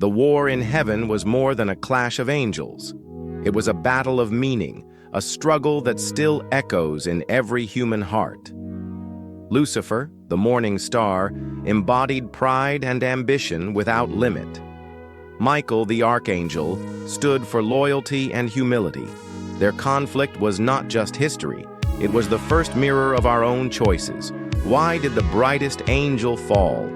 The war in heaven was more than a clash of angels. It was a battle of meaning, a struggle that still echoes in every human heart. Lucifer, the morning star, embodied pride and ambition without limit. Michael, the Archangel, stood for loyalty and humility. Their conflict was not just history, it was the first mirror of our own choices. Why did the brightest angel fall?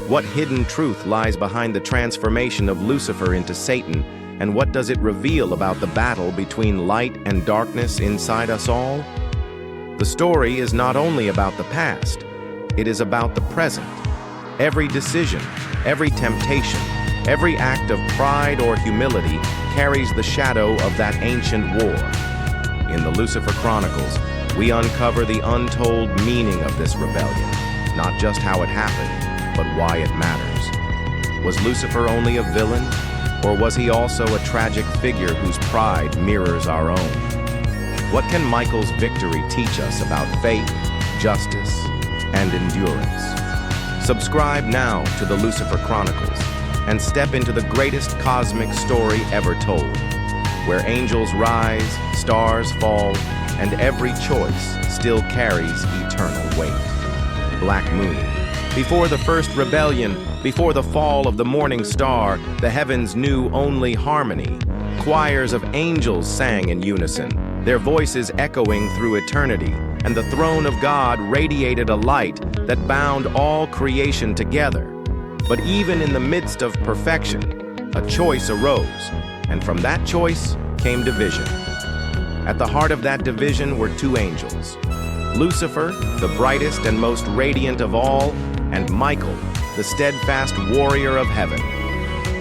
What hidden truth lies behind the transformation of Lucifer into Satan, and what does it reveal about the battle between light and darkness inside us all? The story is not only about the past, it is about the present. Every decision, every temptation, every act of pride or humility carries the shadow of that ancient war. In the Lucifer Chronicles, we uncover the untold meaning of this rebellion, not just how it happened, but why it matters. Was Lucifer only a villain, or was he also a tragic figure whose pride mirrors our own? What can Michael's victory teach us about faith, justice, and endurance? Subscribe now to the Lucifer Chronicles and step into the greatest cosmic story ever told, where angels rise, stars fall, and every choice still carries eternal weight. Black Moon. Before the first rebellion, before the fall of the morning star, the heavens knew only harmony. Choirs of angels sang in unison, their voices echoing through eternity, and the throne of God radiated a light that bound all creation together. But even in the midst of perfection, a choice arose, and from that choice came division. At the heart of that division were two angels, Lucifer, the brightest and most radiant of all, and Michael, the steadfast warrior of heaven.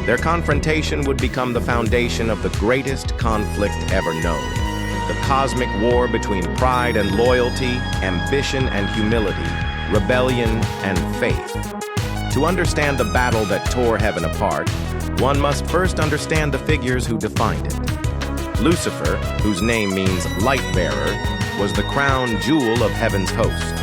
Their confrontation would become the foundation of the greatest conflict ever known, the cosmic war between pride and loyalty, ambition and humility, rebellion and faith. To understand the battle that tore heaven apart, one must first understand the figures who defined it. Lucifer, whose name means light-bearer, was the crown jewel of heaven's host.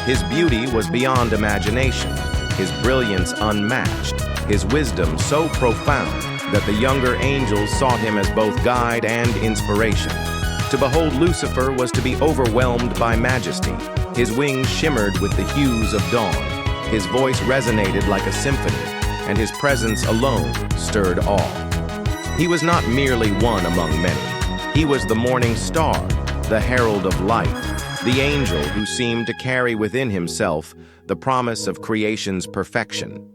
His beauty was beyond imagination, his brilliance unmatched, his wisdom so profound that the younger angels sought him as both guide and inspiration. To behold Lucifer was to be overwhelmed by majesty. His wings shimmered with the hues of dawn. His voice resonated like a symphony, and his presence alone stirred awe. He was not merely one among many. He was the morning star, the herald of light, the angel who seemed to carry within himself the promise of creation's perfection.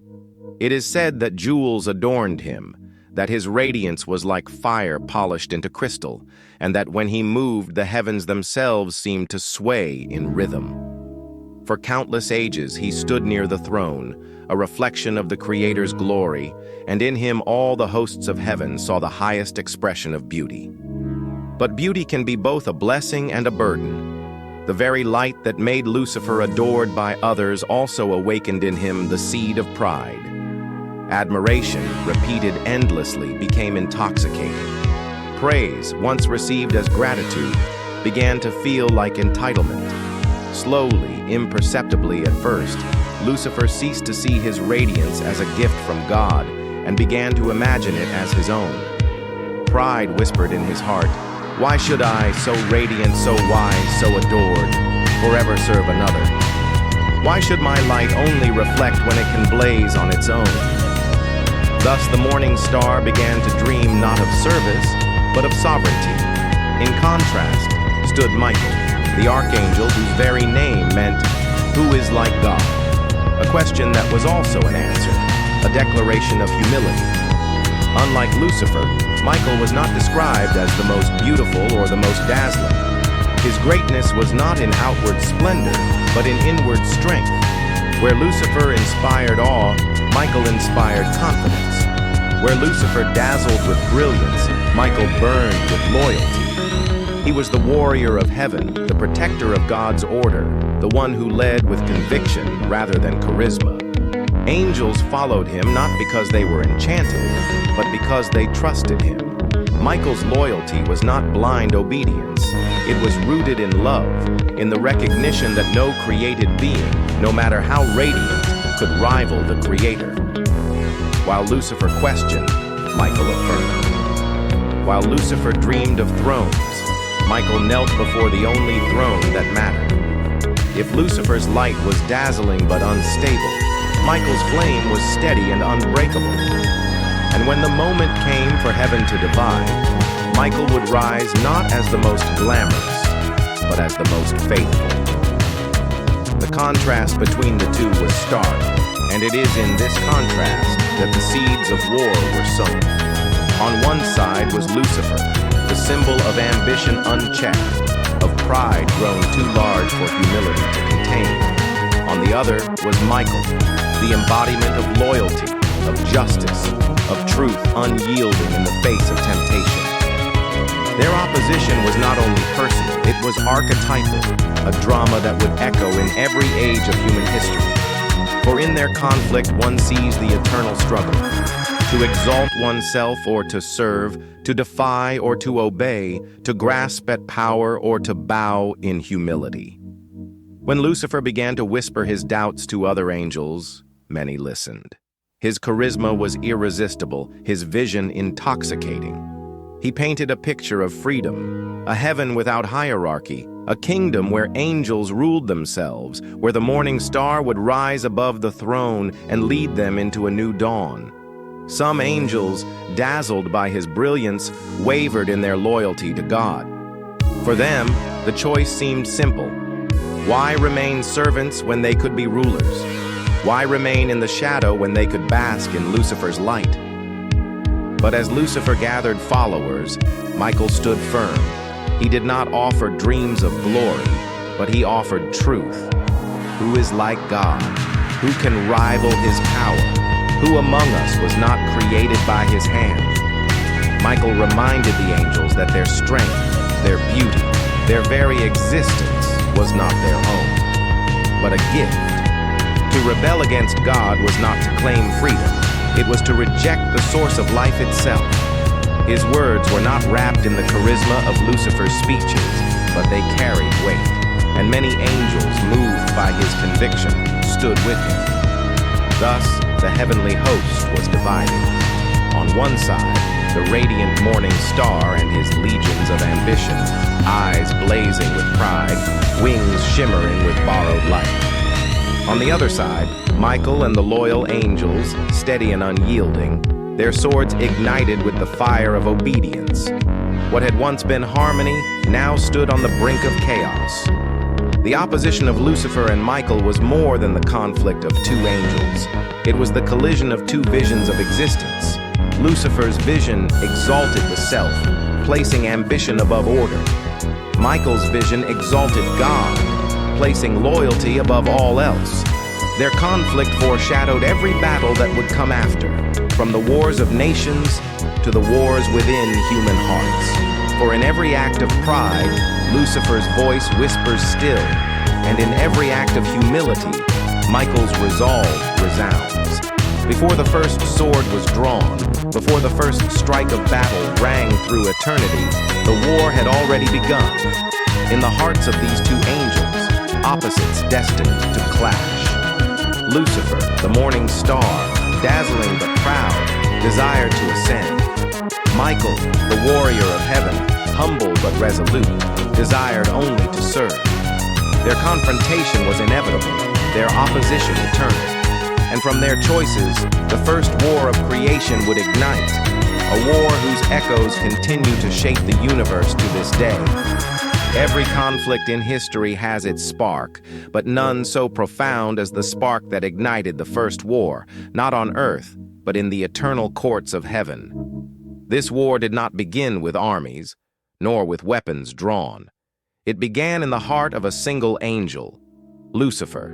It is said that jewels adorned him, that his radiance was like fire polished into crystal, and that when he moved, the heavens themselves seemed to sway in rhythm. For countless ages he stood near the throne, a reflection of the Creator's glory, and in him all the hosts of heaven saw the highest expression of beauty. But beauty can be both a blessing and a burden. The very light that made Lucifer adored by others also awakened in him the seed of pride. Admiration, repeated endlessly, became intoxicating. Praise, once received as gratitude, began to feel like entitlement. Slowly, imperceptibly at first, Lucifer ceased to see his radiance as a gift from God and began to imagine it as his own. Pride whispered in his heart, "Why should I, so radiant, so wise, so adored, forever serve another? Why should my light only reflect when it can blaze on its own?" Thus the morning star began to dream not of service, but of sovereignty. In contrast stood Michael, the Archangel whose very name meant, "Who is like God?" A question that was also an answer, a declaration of humility. Unlike Lucifer, Michael was not described as the most beautiful or the most dazzling. His greatness was not in outward splendor, but in inward strength. Where Lucifer inspired awe, Michael inspired confidence. Where Lucifer dazzled with brilliance, Michael burned with loyalty. He was the warrior of heaven, the protector of God's order, the one who led with conviction rather than charisma. Angels followed him not because they were enchanted, but because they trusted him. Michael's loyalty was not blind obedience. It was rooted in love, in the recognition that no created being, no matter how radiant, could rival the Creator. While Lucifer questioned, Michael affirmed. While Lucifer dreamed of thrones, Michael knelt before the only throne that mattered. If Lucifer's light was dazzling but unstable, Michael's flame was steady and unbreakable. And when the moment came for heaven to divide, Michael would rise not as the most glamorous, but as the most faithful. The contrast between the two was stark, and it is in this contrast that the seeds of war were sown. On one side was Lucifer, the symbol of ambition unchecked, of pride grown too large for humility to contain. On the other was Michael, the embodiment of loyalty, of justice, of truth unyielding in the face of temptation. Their opposition was not only personal, it was archetypal, a drama that would echo in every age of human history. For in their conflict one sees the eternal struggle, to exalt oneself or to serve, to defy or to obey, to grasp at power or to bow in humility. When Lucifer began to whisper his doubts to other angels, many listened. His charisma was irresistible, his vision intoxicating. He painted a picture of freedom, a heaven without hierarchy, a kingdom where angels ruled themselves, where the morning star would rise above the throne and lead them into a new dawn. Some angels, dazzled by his brilliance, wavered in their loyalty to God. For them, the choice seemed simple. Why remain servants when they could be rulers? Why remain in the shadow when they could bask in Lucifer's light? But as Lucifer gathered followers, Michael stood firm. He did not offer dreams of glory, but he offered truth. Who is like God? Who can rival his power? Who among us was not created by his hand? Michael reminded the angels that their strength, their beauty, their very existence was not their own, but a gift. To rebel against God was not to claim freedom. It was to reject the source of life itself. His words were not wrapped in the charisma of Lucifer's speeches, but they carried weight, and many angels, moved by his conviction, stood with him. Thus, the heavenly host was divided. On one side, the radiant morning star and his legions of ambition, eyes blazing with pride, wings shimmering with borrowed light. On the other side, Michael and the loyal angels, steady and unyielding, their swords ignited with the fire of obedience. What had once been harmony now stood on the brink of chaos. The opposition of Lucifer and Michael was more than the conflict of two angels. It was the collision of two visions of existence. Lucifer's vision exalted the self, placing ambition above order. Michael's vision exalted God, placing loyalty above all else. Their conflict foreshadowed every battle that would come after, from the wars of nations to the wars within human hearts. For in every act of pride, Lucifer's voice whispers still, and in every act of humility, Michael's resolve resounds. Before the first sword was drawn, before the first strike of battle rang through eternity, the war had already begun. In the hearts of these two angels, opposites destined to clash. Lucifer, the morning star, dazzling but proud, desired to ascend. Michael, the warrior of heaven, humble but resolute, desired only to serve. Their confrontation was inevitable, their opposition eternal. And from their choices, the first war of creation would ignite, a war whose echoes continue to shape the universe to this day. Every conflict in history has its spark, but none so profound as the spark that ignited the first war, not on earth, but in the eternal courts of heaven. This war did not begin with armies, nor with weapons drawn. It began in the heart of a single angel, Lucifer,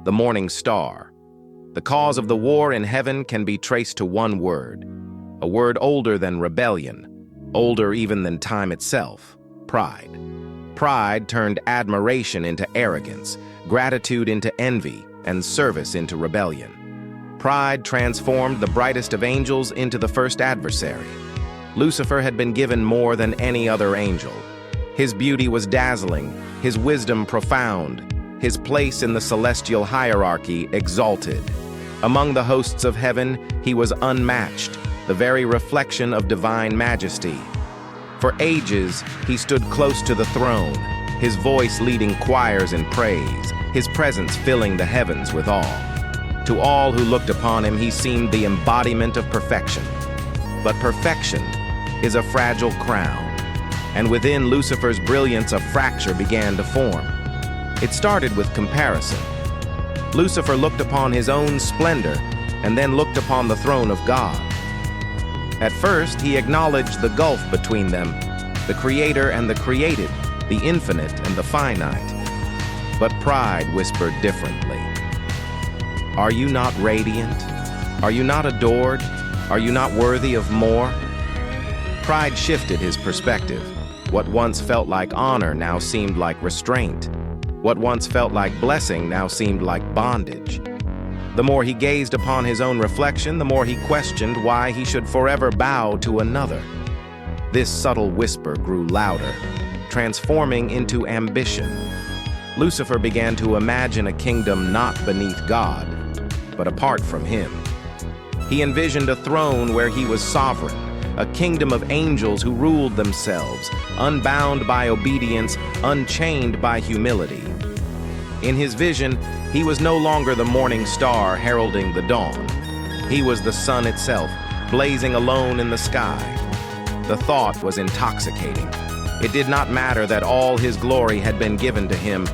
the morning star. The cause of the war in heaven can be traced to one word, a word older than rebellion, older even than time itself: pride. Pride turned admiration into arrogance, gratitude into envy, and service into rebellion. Pride transformed the brightest of angels into the first adversary. Lucifer had been given more than any other angel. His beauty was dazzling, his wisdom profound, his place in the celestial hierarchy exalted. Among the hosts of heaven, he was unmatched, the very reflection of divine majesty. For ages, he stood close to the throne, his voice leading choirs in praise, his presence filling the heavens with awe. To all who looked upon him, he seemed the embodiment of perfection. But perfection is a fragile crown, and within Lucifer's brilliance a fracture began to form. It started with comparison. Lucifer looked upon his own splendor and then looked upon the throne of God. At first, he acknowledged the gulf between them, the creator and the created, the infinite and the finite. But pride whispered differently. Are you not radiant? Are you not adored? Are you not worthy of more? Pride shifted his perspective. What once felt like honor now seemed like restraint. What once felt like blessing now seemed like bondage. The more he gazed upon his own reflection, the more he questioned why he should forever bow to another. This subtle whisper grew louder, transforming into ambition. Lucifer began to imagine a kingdom not beneath God, but apart from him. He envisioned a throne where he was sovereign, a kingdom of angels who ruled themselves, unbound by obedience, unchained by humility. In his vision, he was no longer the morning star heralding the dawn. He was the sun itself, blazing alone in the sky. The thought was intoxicating. It did not matter that all his glory had been given to him.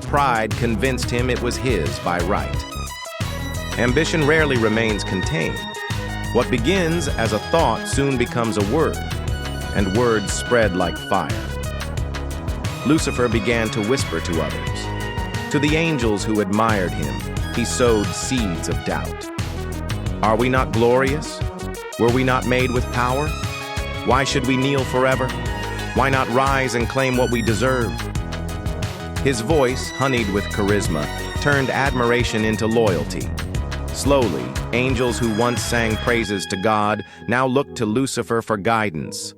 Pride convinced him it was his by right. Ambition rarely remains contained. What begins as a thought soon becomes a word, and words spread like fire. Lucifer began to whisper to others. To the angels who admired him, he sowed seeds of doubt. Are we not glorious? Were we not made with power? Why should we kneel forever? Why not rise and claim what we deserve? His voice, honeyed with charisma, turned admiration into loyalty. Slowly, angels who once sang praises to God now looked to Lucifer for guidance.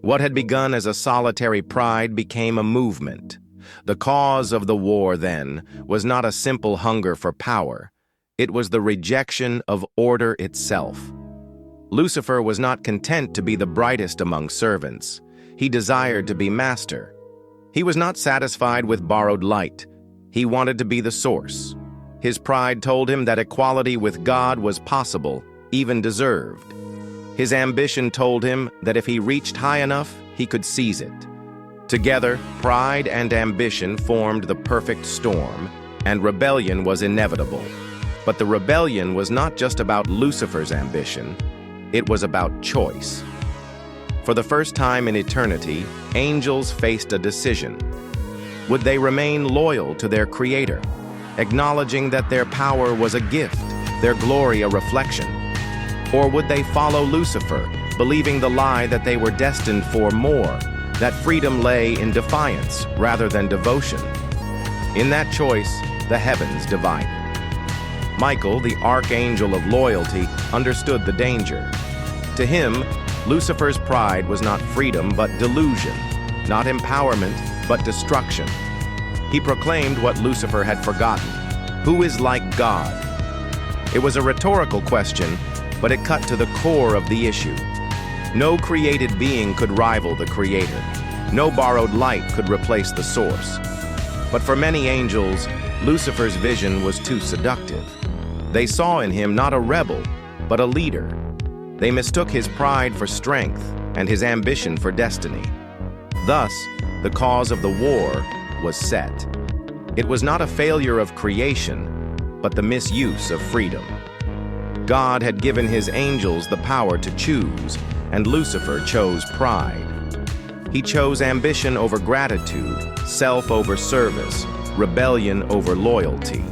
What had begun as a solitary pride became a movement. The cause of the war, then, was not a simple hunger for power. It was the rejection of order itself. Lucifer was not content to be the brightest among servants. He desired to be master. He was not satisfied with borrowed light. He wanted to be the source. His pride told him that equality with God was possible, even deserved. His ambition told him that if he reached high enough, he could seize it. Together, pride and ambition formed the perfect storm, and rebellion was inevitable. But the rebellion was not just about Lucifer's ambition. It was about choice. For the first time in eternity, angels faced a decision. Would they remain loyal to their Creator, acknowledging that their power was a gift, their glory a reflection? Or would they follow Lucifer, believing the lie that they were destined for more, that freedom lay in defiance rather than devotion? In that choice, the heavens divided. Michael, the Archangel of loyalty, understood the danger. To him, Lucifer's pride was not freedom but delusion, not empowerment but destruction. He proclaimed what Lucifer had forgotten. Who is like God? It was a rhetorical question, but it cut to the core of the issue. No created being could rival the Creator. No borrowed light could replace the source. But for many angels, Lucifer's vision was too seductive. They saw in him not a rebel, but a leader. They mistook his pride for strength and his ambition for destiny. Thus, the cause of the war was set. It was not a failure of creation, but the misuse of freedom. God had given his angels the power to choose, and Lucifer chose pride. He chose ambition over gratitude, self over service, rebellion over loyalty.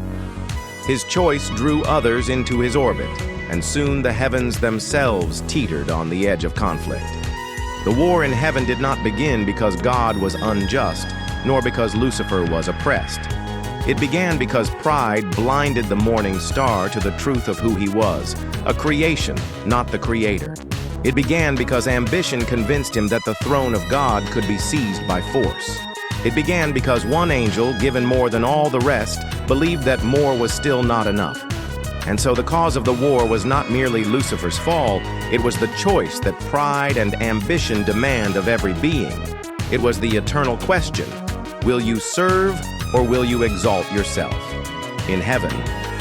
His choice drew others into his orbit, and soon the heavens themselves teetered on the edge of conflict. The war in heaven did not begin because God was unjust, nor because Lucifer was oppressed. It began because pride blinded the morning star to the truth of who he was, a creation, not the Creator. It began because ambition convinced him that the throne of God could be seized by force. It began because one angel, given more than all the rest, believed that more was still not enough. And so the cause of the war was not merely Lucifer's fall, it was the choice that pride and ambition demand of every being. It was the eternal question: will you serve or will you exalt yourself? In heaven,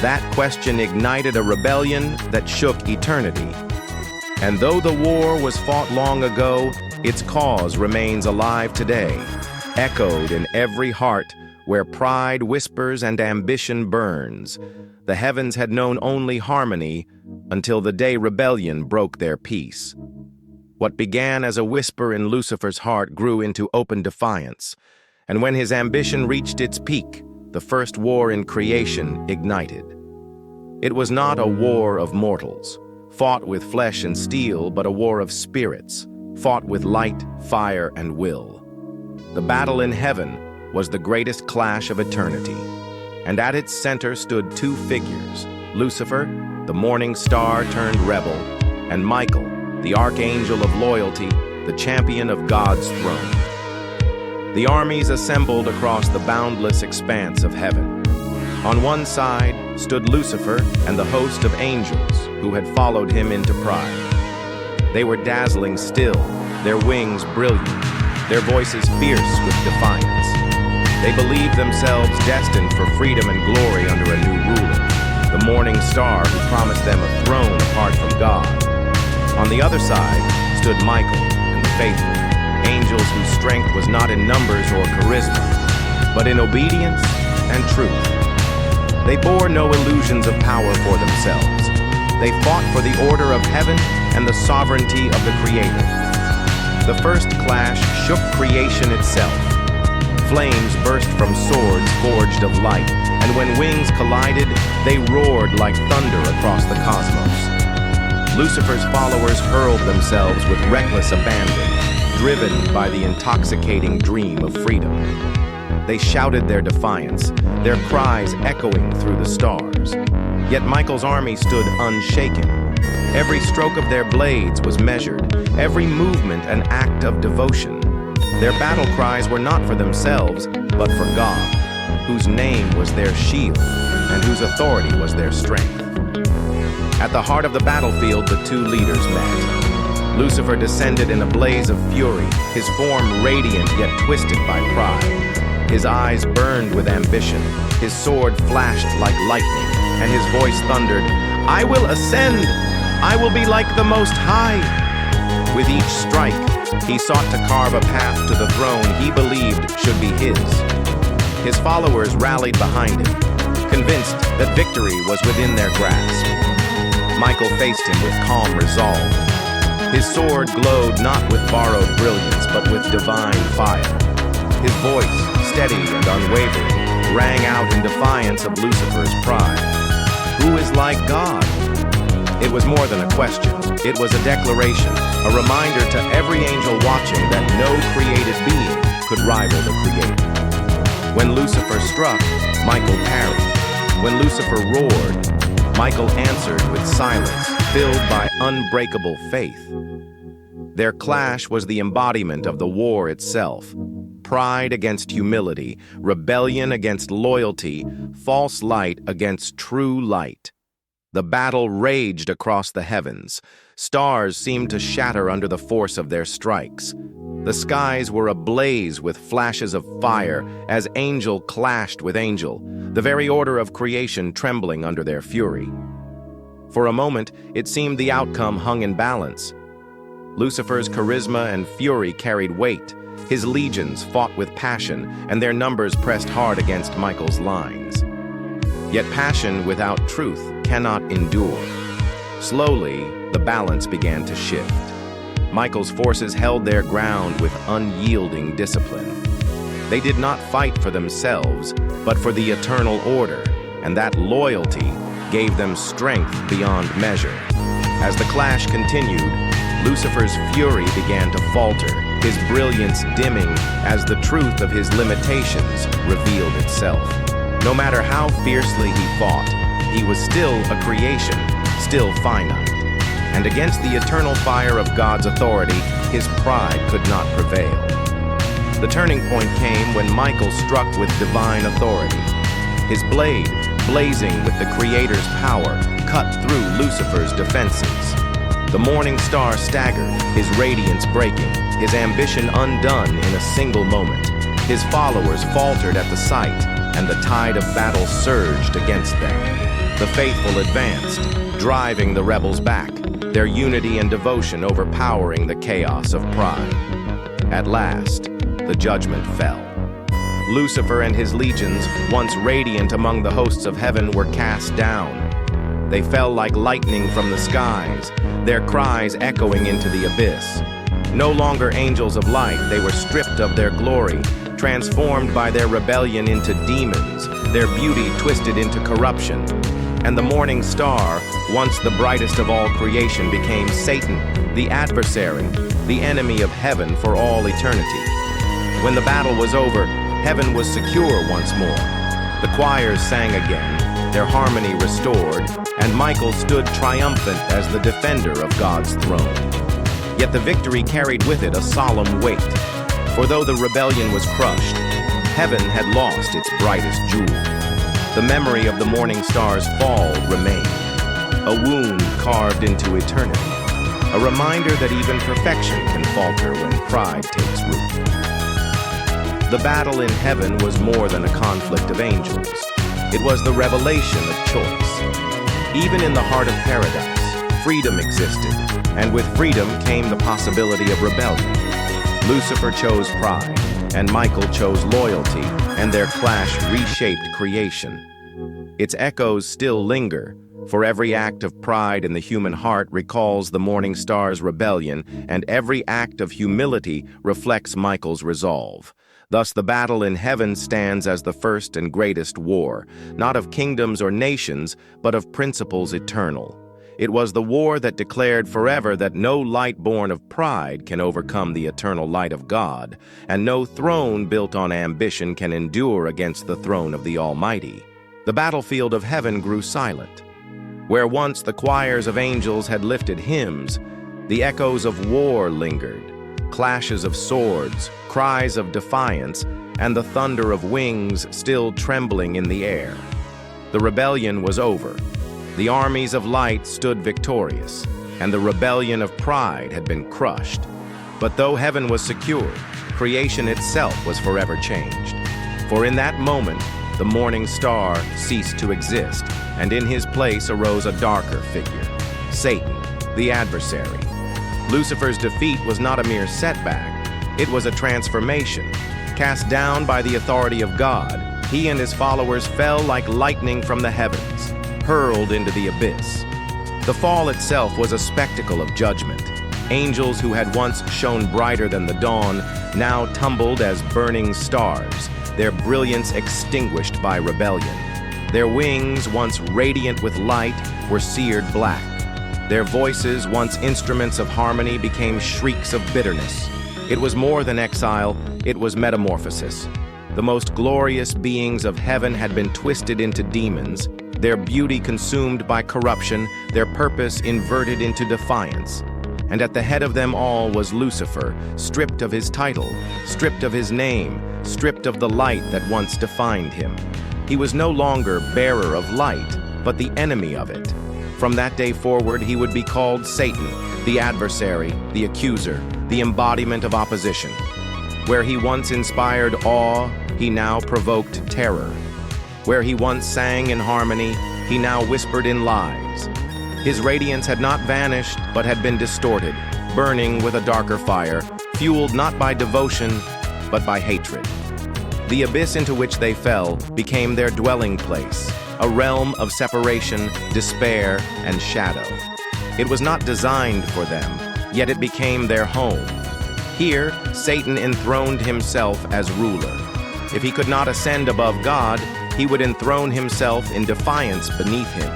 that question ignited a rebellion that shook eternity. And though the war was fought long ago, its cause remains alive today, echoed in every heart where pride whispers and ambition burns. The heavens had known only harmony until the day rebellion broke their peace. What began as a whisper in Lucifer's heart grew into open defiance, and when his ambition reached its peak, the first war in creation ignited. It was not a war of mortals, fought with flesh and steel, but a war of spirits, fought with light, fire, and will. The battle in heaven was the greatest clash of eternity, and at its center stood two figures: Lucifer, the morning star turned rebel, and Michael, the Archangel of loyalty, the champion of God's throne. The armies assembled across the boundless expanse of heaven. On one side stood Lucifer and the host of angels who had followed him into pride. They were dazzling still, their wings brilliant, their voices fierce with defiance. They believed themselves destined for freedom and glory under a new ruler, the morning star who promised them a throne apart from God. On the other side stood Michael and the faithful, angels whose strength was not in numbers or charisma, but in obedience and truth. They bore no illusions of power for themselves. They fought for the order of heaven and the sovereignty of the Creator. The first clash shook creation itself. Flames burst from swords forged of light, and when wings collided, they roared like thunder across the cosmos. Lucifer's followers hurled themselves with reckless abandon, driven by the intoxicating dream of freedom. They shouted their defiance, their cries echoing through the stars. Yet Michael's army stood unshaken. Every stroke of their blades was measured, every movement an act of devotion. Their battle cries were not for themselves, but for God, whose name was their shield and whose authority was their strength. At the heart of the battlefield, the two leaders met. Lucifer descended in a blaze of fury, his form radiant yet twisted by pride. His eyes burned with ambition, his sword flashed like lightning, and his voice thundered, "I will ascend! I will be like the Most High!" With each strike, he sought to carve a path to the throne he believed should be his. His followers rallied behind him, convinced that victory was within their grasp. Michael faced him with calm resolve. His sword glowed not with borrowed brilliance, but with divine fire. His voice, steady and unwavering, rang out in defiance of Lucifer's pride. Who is like God? It was more than a question. It was a declaration, a reminder to every angel watching that no created being could rival the Creator. When Lucifer struck, Michael parried. When Lucifer roared, Michael answered with silence, filled by unbreakable faith. Their clash was the embodiment of the war itself. Pride against humility, rebellion against loyalty, false light against true light. The battle raged across the heavens. Stars seemed to shatter under the force of their strikes. The skies were ablaze with flashes of fire as angel clashed with angel, the very order of creation trembling under their fury. For a moment, it seemed the outcome hung in balance. Lucifer's charisma and fury carried weight. His legions fought with passion, and their numbers pressed hard against Michael's lines. Yet passion without truth cannot endure. Slowly, the balance began to shift. Michael's forces held their ground with unyielding discipline. They did not fight for themselves, but for the eternal order, and that loyalty gave them strength beyond measure. As the clash continued, Lucifer's fury began to falter, his brilliance dimming as the truth of his limitations revealed itself. No matter how fiercely he fought, he was still a creation, still finite. And against the eternal fire of God's authority, his pride could not prevail. The turning point came when Michael struck with divine authority. His blade, blazing with the Creator's power, cut through Lucifer's defenses. The morning star staggered, his radiance breaking, his ambition undone in a single moment. His followers faltered at the sight, and the tide of battle surged against them. The faithful advanced, driving the rebels back, their unity and devotion overpowering the chaos of pride. At last, the judgment fell. Lucifer and his legions, once radiant among the hosts of heaven, were cast down. They fell like lightning from the skies, their cries echoing into the abyss. No longer angels of light, they were stripped of their glory, transformed by their rebellion into demons, their beauty twisted into corruption. And the morning star, once the brightest of all creation, became Satan, the adversary, the enemy of heaven for all eternity. When the battle was over, heaven was secure once more. The choirs sang again, their harmony restored, and Michael stood triumphant as the defender of God's throne. Yet the victory carried with it a solemn weight, for though the rebellion was crushed, heaven had lost its brightest jewel. The memory of the morning star's fall remained, a wound carved into eternity, a reminder that even perfection can falter when pride takes root. The battle in heaven was more than a conflict of angels. It was the revelation of choice. Even in the heart of paradise, freedom existed, and with freedom came the possibility of rebellion. Lucifer chose pride, and Michael chose loyalty, and their clash reshaped creation. Its echoes still linger, for every act of pride in the human heart recalls the morning star's rebellion, and every act of humility reflects Michael's resolve. Thus the battle in heaven stands as the first and greatest war, not of kingdoms or nations, but of principles eternal. It was the war that declared forever that no light born of pride can overcome the eternal light of God, and no throne built on ambition can endure against the throne of the Almighty. The battlefield of heaven grew silent. Where once the choirs of angels had lifted hymns, the echoes of war lingered. Clashes of swords, cries of defiance, and the thunder of wings still trembling in the air. The rebellion was over. The armies of light stood victorious, and the rebellion of pride had been crushed. But though heaven was secured, creation itself was forever changed. For in that moment, the morning star ceased to exist, and in his place arose a darker figure, Satan, the adversary. Lucifer's defeat was not a mere setback, it was a transformation. Cast down by the authority of God, he and his followers fell like lightning from the heavens, hurled into the abyss. The fall itself was a spectacle of judgment. Angels who had once shone brighter than the dawn now tumbled as burning stars, their brilliance extinguished by rebellion. Their wings, once radiant with light, were seared black. Their voices, once instruments of harmony, became shrieks of bitterness. It was more than exile, it was metamorphosis. The most glorious beings of heaven had been twisted into demons, their beauty consumed by corruption, their purpose inverted into defiance. And at the head of them all was Lucifer, stripped of his title, stripped of his name, stripped of the light that once defined him. He was no longer bearer of light, but the enemy of it. From that day forward, he would be called Satan, the adversary, the accuser, the embodiment of opposition. Where he once inspired awe, he now provoked terror. Where he once sang in harmony, he now whispered in lies. His radiance had not vanished, but had been distorted, burning with a darker fire, fueled not by devotion, but by hatred. The abyss into which they fell became their dwelling place, a realm of separation, despair, and shadow. It was not designed for them, yet it became their home. Here, Satan enthroned himself as ruler. If he could not ascend above God, he would enthrone himself in defiance beneath him.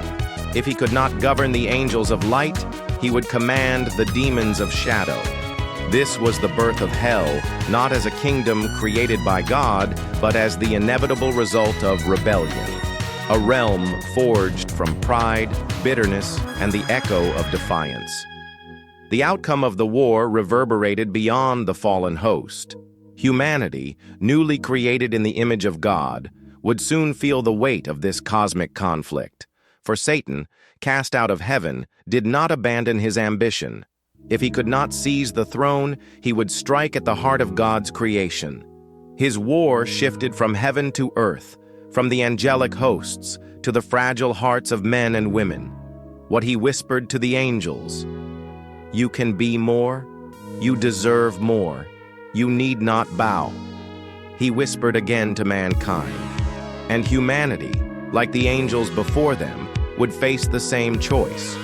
If he could not govern the angels of light, he would command the demons of shadow. This was the birth of hell, not as a kingdom created by God, but as the inevitable result of rebellion. A realm forged from pride, bitterness, and the echo of defiance. The outcome of the war reverberated beyond the fallen host. Humanity, newly created in the image of God, would soon feel the weight of this cosmic conflict. For Satan, cast out of heaven, did not abandon his ambition. If he could not seize the throne, he would strike at the heart of God's creation. His war shifted from heaven to earth, from the angelic hosts to the fragile hearts of men and women. What he whispered to the angels: "You can be more. You deserve more. You need not bow." He whispered again to mankind. And humanity, like the angels before them, would face the same choice: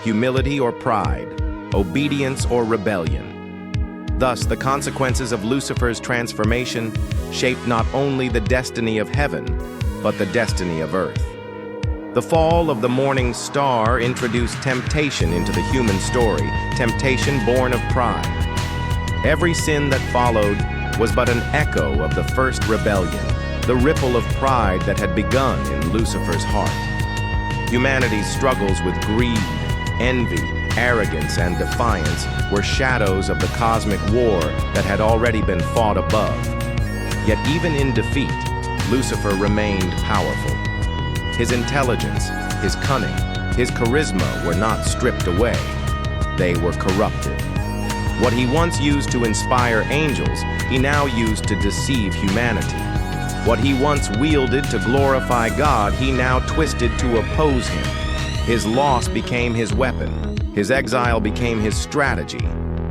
humility or pride, obedience or rebellion. Thus, the consequences of Lucifer's transformation shaped not only the destiny of heaven, but the destiny of earth. The fall of the morning star introduced temptation into the human story, temptation born of pride. Every sin that followed was but an echo of the first rebellion, the ripple of pride that had begun in Lucifer's heart. Humanity's struggles with greed, envy, arrogance, and defiance were shadows of the cosmic war that had already been fought above. Yet even in defeat, Lucifer remained powerful. His intelligence, his cunning, his charisma were not stripped away. They were corrupted. What he once used to inspire angels, he now used to deceive humanity. What he once wielded to glorify God, he now twisted to oppose him. His loss became his weapon. His exile became his strategy.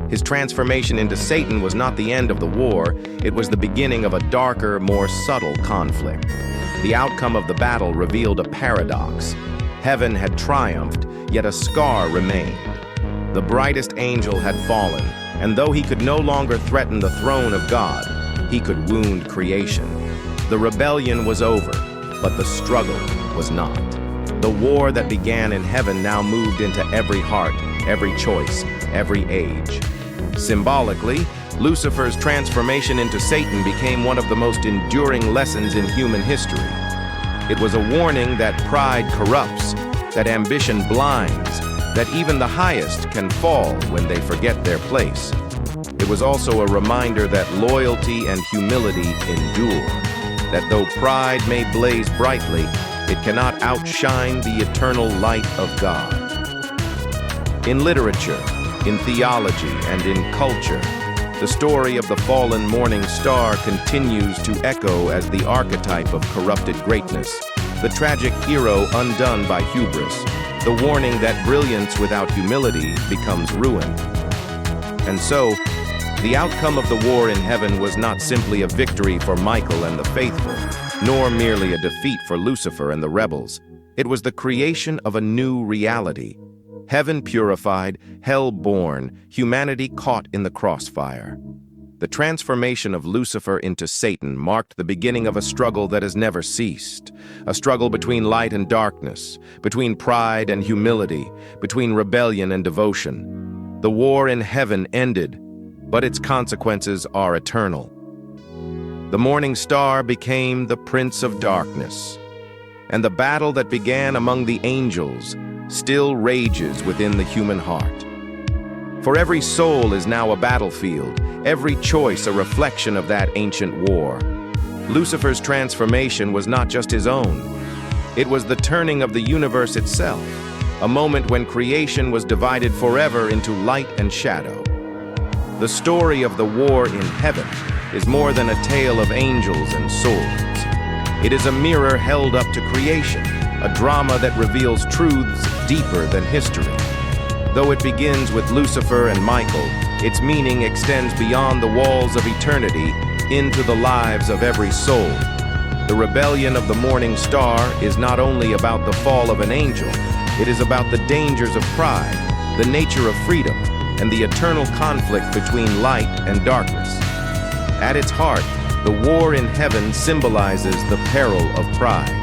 His transformation into Satan was not the end of the war, it was the beginning of a darker, more subtle conflict. The outcome of the battle revealed a paradox. Heaven had triumphed, yet a scar remained. The brightest angel had fallen, and though he could no longer threaten the throne of God, he could wound creation. The rebellion was over, but the struggle was not. The war that began in heaven now moved into every heart, every choice, every age. Symbolically, Lucifer's transformation into Satan became one of the most enduring lessons in human history. It was a warning that pride corrupts, that ambition blinds, that even the highest can fall when they forget their place. It was also a reminder that loyalty and humility endure, that though pride may blaze brightly, it cannot outshine the eternal light of God. In literature, in theology, and in culture, the story of the fallen morning star continues to echo as the archetype of corrupted greatness, the tragic hero undone by hubris, the warning that brilliance without humility becomes ruin. And so, the outcome of the war in heaven was not simply a victory for Michael and the faithful, nor merely a defeat for Lucifer and the rebels. It was the creation of a new reality. Heaven purified, hell born, humanity caught in the crossfire. The transformation of Lucifer into Satan marked the beginning of a struggle that has never ceased. A struggle between light and darkness, between pride and humility, between rebellion and devotion. The war in heaven ended, but its consequences are eternal. The morning star became the prince of darkness, and the battle that began among the angels still rages within the human heart. For every soul is now a battlefield, every choice a reflection of that ancient war. Lucifer's transformation was not just his own. It was the turning of the universe itself, a moment when creation was divided forever into light and shadow. The story of the war in heaven is more than a tale of angels and swords. It is a mirror held up to creation, a drama that reveals truths deeper than history. Though it begins with Lucifer and Michael, its meaning extends beyond the walls of eternity into the lives of every soul. The rebellion of the morning star is not only about the fall of an angel, it is about the dangers of pride, the nature of freedom, and the eternal conflict between light and darkness. At its heart, the war in heaven symbolizes the peril of pride.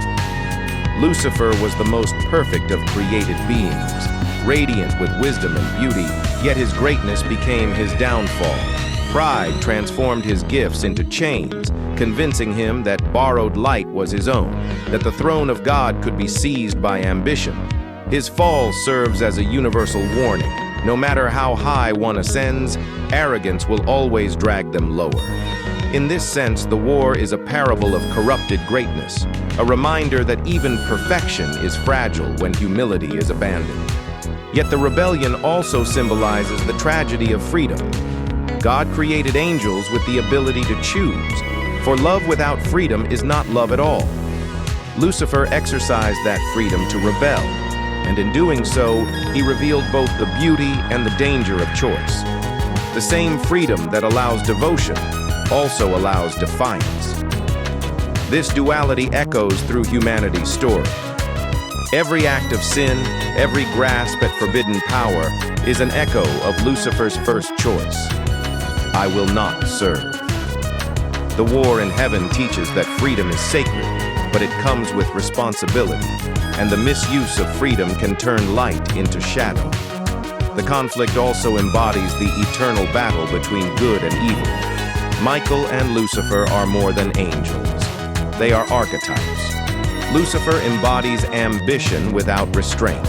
Lucifer was the most perfect of created beings, radiant with wisdom and beauty, yet his greatness became his downfall. Pride transformed his gifts into chains, convincing him that borrowed light was his own, that the throne of God could be seized by ambition. His fall serves as a universal warning. No matter how high one ascends, arrogance will always drag them lower. In this sense, the war is a parable of corrupted greatness, a reminder that even perfection is fragile when humility is abandoned. Yet the rebellion also symbolizes the tragedy of freedom. God created angels with the ability to choose, for love without freedom is not love at all. Lucifer exercised that freedom to rebel, and in doing so, he revealed both the beauty and the danger of choice. The same freedom that allows devotion also allows defiance. This duality echoes through humanity's story. Every act of sin, every grasp at forbidden power, is an echo of Lucifer's first choice: I will not serve. The war in heaven teaches that freedom is sacred, but it comes with responsibility, and the misuse of freedom can turn light into shadow. The conflict also embodies the eternal battle between good and evil. Michael and Lucifer are more than angels. They are archetypes. Lucifer embodies ambition without restraint,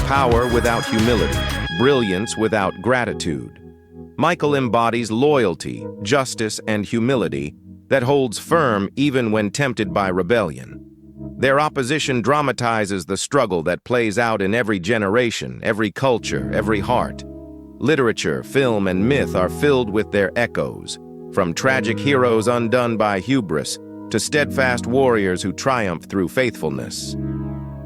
power without humility, brilliance without gratitude. Michael embodies loyalty, justice, and humility that holds firm even when tempted by rebellion. Their opposition dramatizes the struggle that plays out in every generation, every culture, every heart. Literature, film, and myth are filled with their echoes, from tragic heroes undone by hubris to steadfast warriors who triumph through faithfulness.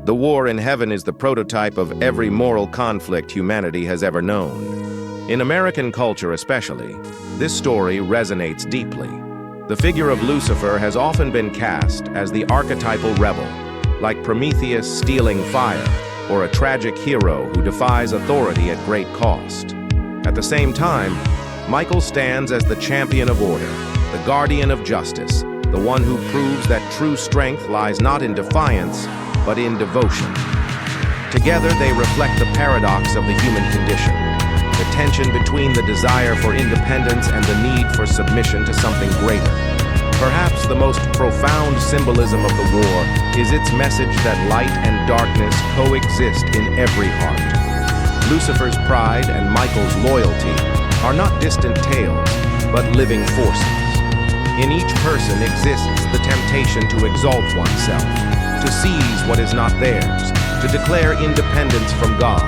The war in heaven is the prototype of every moral conflict humanity has ever known. In American culture especially, this story resonates deeply. The figure of Lucifer has often been cast as the archetypal rebel, like Prometheus stealing fire, or a tragic hero who defies authority at great cost. At the same time, Michael stands as the champion of order, the guardian of justice, the one who proves that true strength lies not in defiance, but in devotion. Together, they reflect the paradox of the human condition, the tension between the desire for independence and the need for submission to something greater. Perhaps the most profound symbolism of the war is its message that light and darkness coexist in every heart. Lucifer's pride and Michael's loyalty are not distant tales, but living forces. In each person exists the temptation to exalt oneself, to seize what is not theirs, to declare independence from God.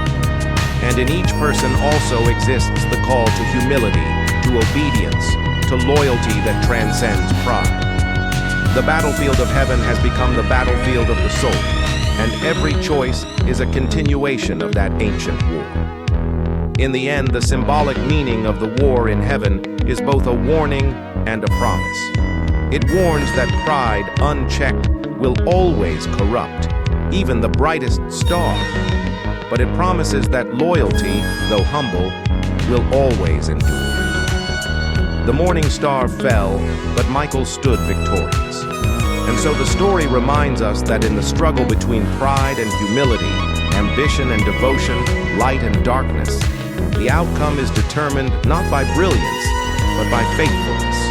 And in each person also exists the call to humility, to obedience, to loyalty that transcends pride. The battlefield of heaven has become the battlefield of the soul, and every choice is a continuation of that ancient war. In the end, the symbolic meaning of the war in heaven is both a warning and a promise. It warns that pride, unchecked, will always corrupt, even the brightest star. But it promises that loyalty, though humble, will always endure. The morning star fell, but Michael stood victorious. And so the story reminds us that in the struggle between pride and humility, ambition and devotion, light and darkness, the outcome is determined not by brilliance, but by faithfulness.